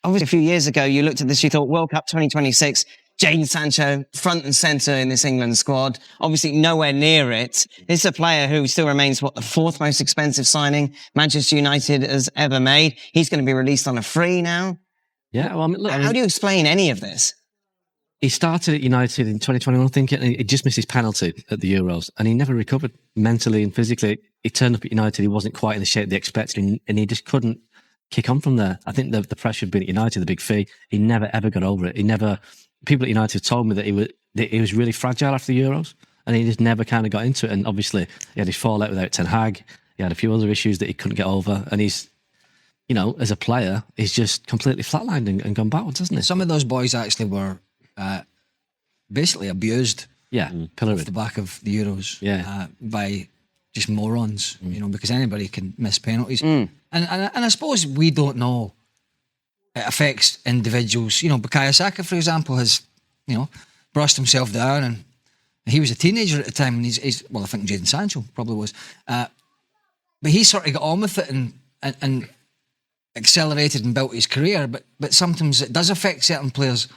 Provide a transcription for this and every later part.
obviously a few years ago, you looked at this, you thought World Cup 2026, Jadon Sancho, front and centre in this England squad, obviously nowhere near it. This is a player who still remains, the fourth most expensive signing Manchester United has ever made. He's going to be released on a free now. Yeah, well, I mean, look, how do you explain any of this? He started at United in 2021, I think, and he just missed his penalty at the Euros, and he never recovered mentally and physically. He turned up at United, he wasn't quite in the shape they expected, and he just couldn't kick on from there. I think the pressure had been at United, the big fee. He never, ever got over it. People at United told me that he was really fragile after the Euros, and he just never kind of got into it. And obviously, he had his fallout without Ten Hag. He had a few other issues that he couldn't get over, and he's, as a player, he's just completely flatlined and gone backwards, hasn't he? Some of those boys actually were basically abused. Yeah, off the back of the Euros. Yeah, by just morons. Because anybody can miss penalties, and I suppose we don't know. It affects individuals. Bukayo Saka, for example, has brushed himself down, and he was a teenager at the time, and he's well, I think Jadon Sancho probably was, but he sort of got on with it and accelerated and built his career. But sometimes it does affect certain players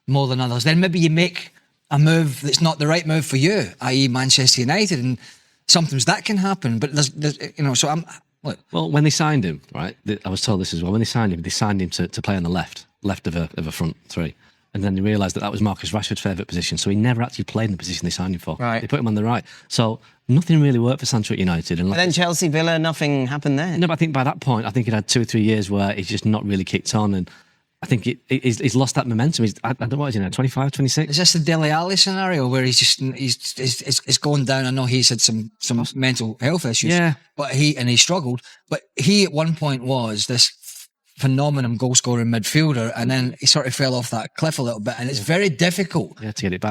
more than others. Then maybe you make a move that's not the right move for you, i.e. Manchester United, and sometimes that can happen. But there's so I'm. Look. Well, when they signed him, right, I was told this as well. When they signed him to play on the left of a front three. And then they realised that was Marcus Rashford's favourite position. So he never actually played in the position they signed him for. Right. They put him on the right. So nothing really worked for Sancho at United. And then Chelsea, Villa, nothing happened there. No, but I think by that point, I think he'd had 2 or 3 years where he's just not really kicked on. And I think he's lost that momentum. I don't know what is he now, 25, 26? Is this the Dele Alli scenario where he's going down? I know he's had some mental health issues, but he struggled. But he at one point was this phenomenal goal scoring midfielder, and then he sort of fell off that cliff a little bit, and it's very difficult to get it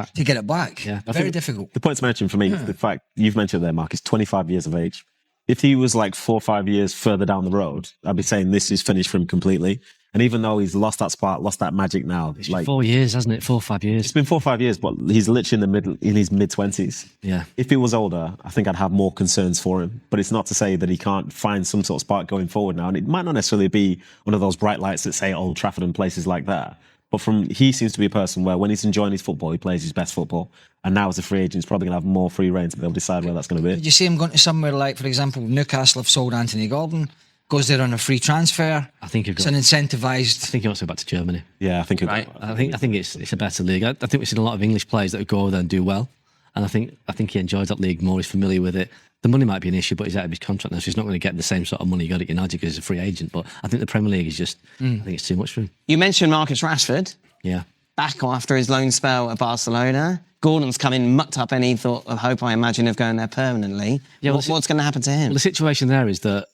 back. Very difficult. The point to mention for me is the fact you've mentioned there, Mark, is 25 years of age. If he was like 4 or 5 years further down the road, I'd be saying this is finished for him completely. And even though he's lost that spark, lost that magic now, it's like 4 years, hasn't it? 4 or 5 years. It's been 4 or 5 years, but he's literally in his mid-20s. Yeah. If he was older, I think I'd have more concerns for him. But it's not to say that he can't find some sort of spark going forward now. And it might not necessarily be one of those bright lights that say Old Trafford and places like that. But he seems to be a person where when he's enjoying his football, he plays his best football. And now as a free agent, he's probably going to have more free reign to be able to decide where that's going to be. Did you see him going to somewhere like, for example, Newcastle have sold Anthony Gordon? Goes there on a free transfer. I think it's an incentivised. I think he wants to go back to Germany. Yeah, I think. Right. I think it's a better league. I think we've seen a lot of English players that would go over there and do well, and I think he enjoys that league more. He's familiar with it. The money might be an issue, but he's out of his contract now, so he's not going to get the same sort of money he got at United because he's a free agent. But I think the Premier League is just. I think it's too much for him. You mentioned Marcus Rashford. Yeah. Back after his loan spell at Barcelona. Gordon's come in, mucked up any thought of hope, I imagine, of going there permanently. Yeah. What's going to happen to him? Well, the situation there is that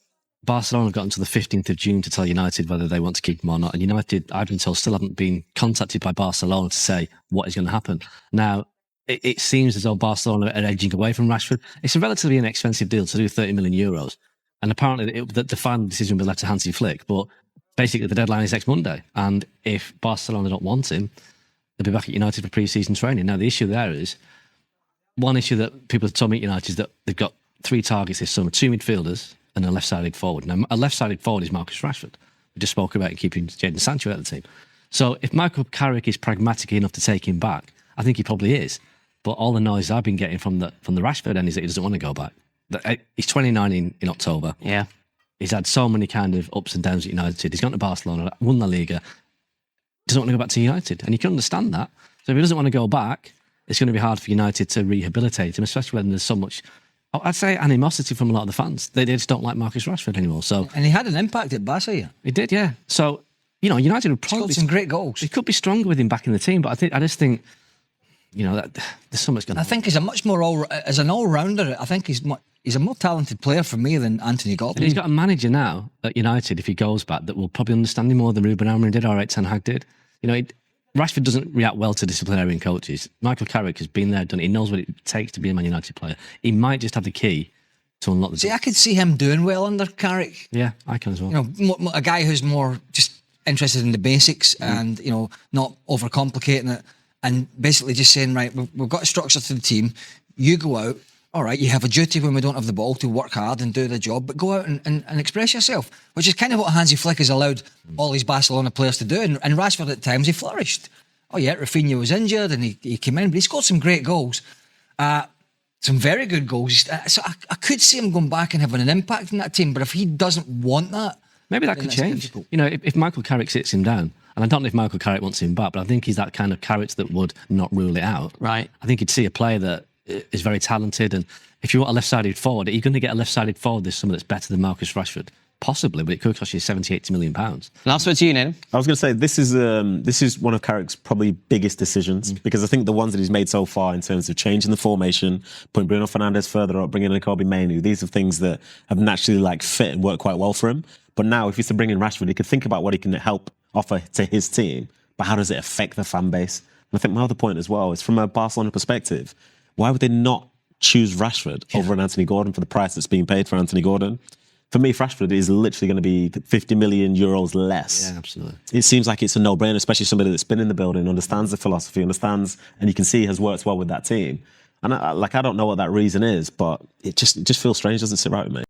Barcelona have got until the 15th of June to tell United whether they want to keep him or not. And United, I've been told, still haven't been contacted by Barcelona to say what is going to happen. Now, it seems as though Barcelona are edging away from Rashford. It's a relatively inexpensive deal to do 30 million euros. And apparently the final decision will be left to Hansi Flick. But basically the deadline is next Monday. And if Barcelona don't want him, they'll be back at United for pre-season training. Now, the issue there is, one issue that people have told me at United is that they've got 3 targets this summer, 2 midfielders, and a left-sided forward. Now, a left-sided forward is Marcus Rashford. We just spoke about keeping Jadon Sancho out of the team. So if Michael Carrick is pragmatic enough to take him back, I think he probably is. But all the noise I've been getting from the Rashford end is that he doesn't want to go back. He's 29 in October. Yeah. He's had so many kind of ups and downs at United. He's gone to Barcelona, won La Liga, doesn't want to go back to United. And you can understand that. So if he doesn't want to go back, it's going to be hard for United to rehabilitate him, especially when there's so much, I'd say, animosity from a lot of the fans. They just don't like Marcus Rashford anymore. So, and he had an impact at Barca, yeah. He did, yeah. So, United would probably... He's got some great goals. He could be stronger with him back in the team, but I just think, that there's so much going on. I think he's a much more, as an all-rounder, I think he's a more talented player for me than Anthony Gordon. And he's got a manager now at United, if he goes back, that will probably understand him more than Ruben Amorim did or Ten Hag did. Rashford doesn't react well to disciplinarian coaches. Michael Carrick has been there, done it. He knows what it takes to be a Man United player. He might just have the key to unlock the door. I could see him doing well under Carrick. Yeah, I can as well. A guy who's more just interested in the basics and, not overcomplicating it, and basically just saying, right, we've got a structure to the team. You go out, all right, you have a duty when we don't have the ball to work hard and do the job, but go out and express yourself, which is kind of what Hansi Flick has allowed all his Barcelona players to do. And Rashford at times, he flourished. Oh yeah, Rafinha was injured and he came in, but he scored some great goals. Some very good goals. So I could see him going back and having an impact in that team, but if he doesn't want that, maybe that could change. Difficult. You know, if Michael Carrick sits him down, and I don't know if Michael Carrick wants him back, but I think he's that kind of character that would not rule it out. Right. I think you'd see a player that is very talented, and if you want a left-sided forward, are you going to get a left-sided forward this summer that's better than Marcus Rashford? Possibly, but it could cost you 70, 80 million pounds. Last word to you, Neil. I was going to say this is one of Carrick's probably biggest decisions because I think the ones that he's made so far in terms of changing the formation, putting Bruno Fernandes further up, bringing in Kobe Mainoo, these are things that have naturally like fit and worked quite well for him. But now, if he's to bring in Rashford, he could think about what he can help offer to his team, but how does it affect the fan base? And I think my other point as well is from a Barcelona perspective, why would they not choose Rashford over an Anthony Gordon for the price that's being paid for Anthony Gordon? For me, Rashford is literally going to be 50 million euros less. Yeah, absolutely. It seems like it's a no-brainer, especially somebody that's been in the building, understands the philosophy, understands, and you can see has worked well with that team. And I don't know what that reason is, but it just feels strange, doesn't sit right with me.